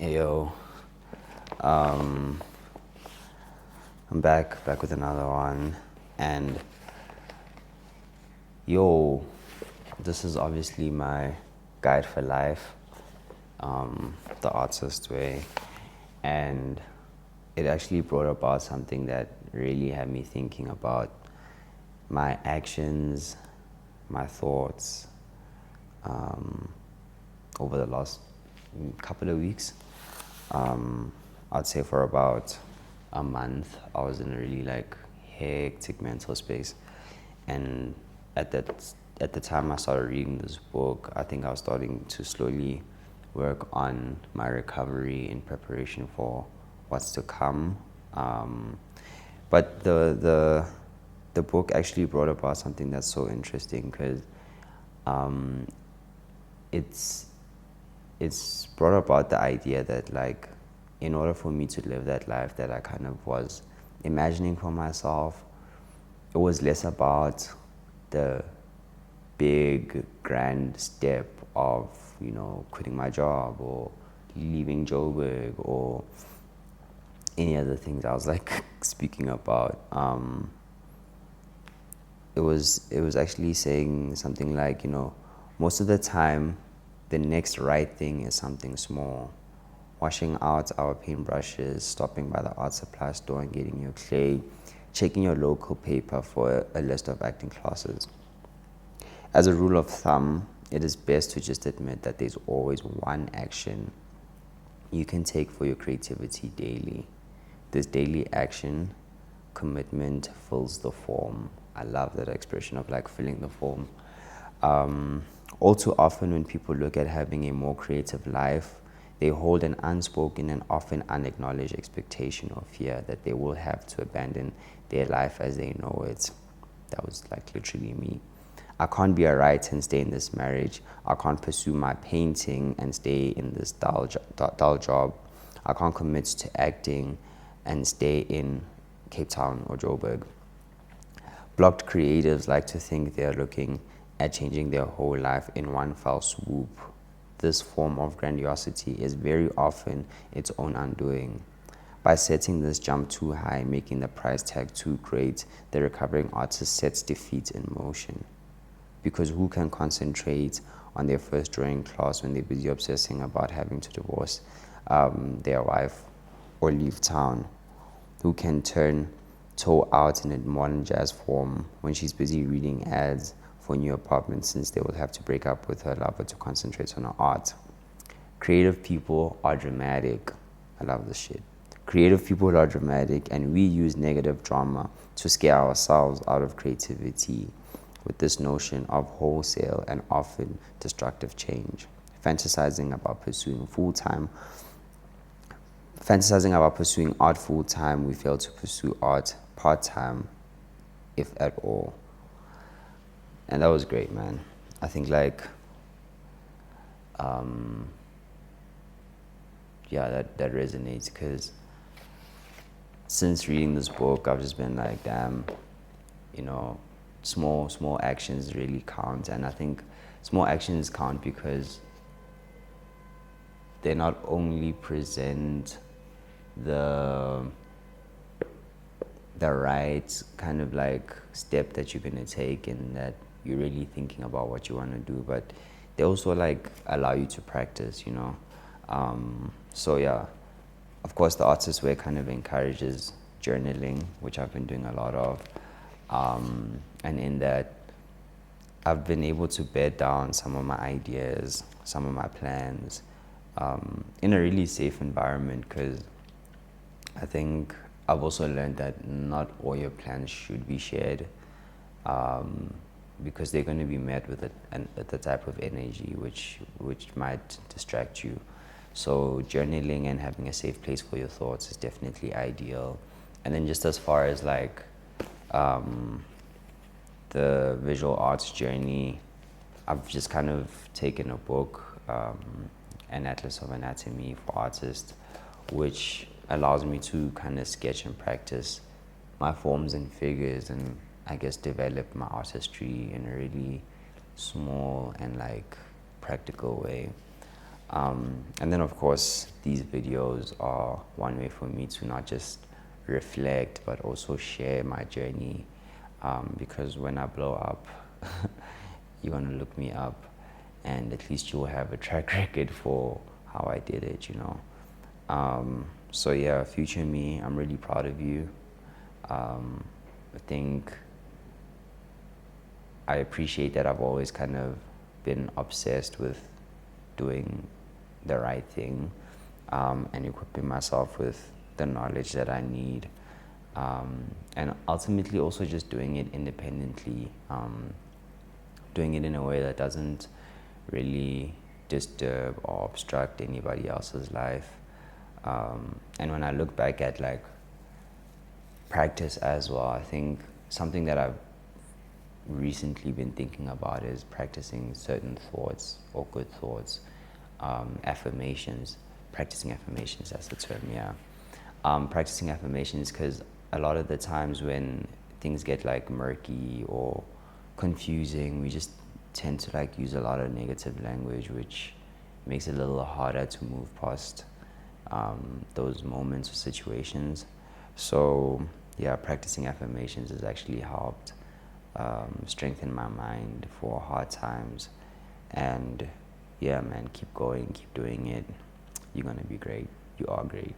Yo, um, I'm back with another one, and yo, this is obviously my guide for life, the artist way, and it actually brought about something that really had me thinking about my actions, my thoughts, over the last couple of weeks. I'd say for about a month, I was in a really hectic mental space, and at that at the time I started reading this book, I think I was starting to slowly work on my recovery in preparation for what's to come. But the book actually brought about something that's so interesting because it's it's brought about the idea that in order for me to live that life that I kind of was imagining for myself, it was less about the big grand step of quitting my job or leaving Joburg or any other things I was speaking about. It was actually saying something most of the time the next right thing is something small. Washing out our paintbrushes, stopping by the art supply store and getting your clay, checking your local paper for a list of acting classes. As a rule of thumb, it is best to just admit that there's always one action you can take for your creativity daily. This daily action commitment fills the form. I love that expression of filling the form. All too often, when people look at having a more creative life, they hold an unspoken and often unacknowledged expectation or fear that they will have to abandon their life as they know it. That was literally me. I can't be a writer and stay in this marriage. I can't pursue my painting and stay in this dull job. I can't commit to acting and stay in Cape Town or Joburg. Blocked creatives like to think they are looking at changing their whole life in one fell swoop. This form of grandiosity is very often its own undoing. By setting this jump too high, making the price tag too great, the recovering artist sets defeat in motion. Because who can concentrate on their first drawing class when they're busy obsessing about having to divorce their wife or leave town? Who can turn toe out in a modern jazz form when she's busy reading ads for new apartments since they will have to break up with her lover to concentrate on her art? Creative people are dramatic. I love this shit. Creative people are dramatic, and we use negative drama to scare ourselves out of creativity with this notion of wholesale and often destructive change. Fantasizing about pursuing art full time, we fail to pursue art part time, if at all. And that was great, man. I think that resonates because since reading this book, I've just been damn, small actions really count. And I think small actions count because they not only present the right kind of step that you're going to take and that you're really thinking about what you want to do, but they also allow you to practice. So yeah, of course the artist way kind of encourages journaling, which I've been doing a lot of, and in that I've been able to bed down some of my ideas, some of my plans, in a really safe environment, because I think I've also learned that not all your plans should be shared, because they're going to be met with the type of energy which might distract you. So journaling and having a safe place for your thoughts is definitely ideal. And then just as far as the visual arts journey, I've just kind of taken a book, An Atlas of Anatomy for Artists, which allows me to kind of sketch and practice my forms and figures, and I guess develop my artistry in a really small and practical way. And then, of course, these videos are one way for me to not just reflect but also share my journey, because when I blow up, you're going to look me up, and at least you'll have a track record for how I did it, you know. So, yeah, future me, I'm really proud of you. I think I appreciate that I've always kind of been obsessed with doing the right thing, and equipping myself with the knowledge that I need, and ultimately also just doing it independently, doing it in a way that doesn't really disturb or obstruct anybody else's life. And when I look back at like practice as well, I think something that I've recently been thinking about is practicing certain thoughts or good thoughts, affirmations, practicing affirmations, that's the term, yeah. Practicing affirmations, because a lot of the times when things get like murky or confusing, we just tend to like use a lot of negative language, which makes it a little harder to move past those moments or situations. So yeah, practicing affirmations has actually helped strengthen my mind for hard times. And yeah, man, keep going, keep doing it. You're gonna be great. You are great.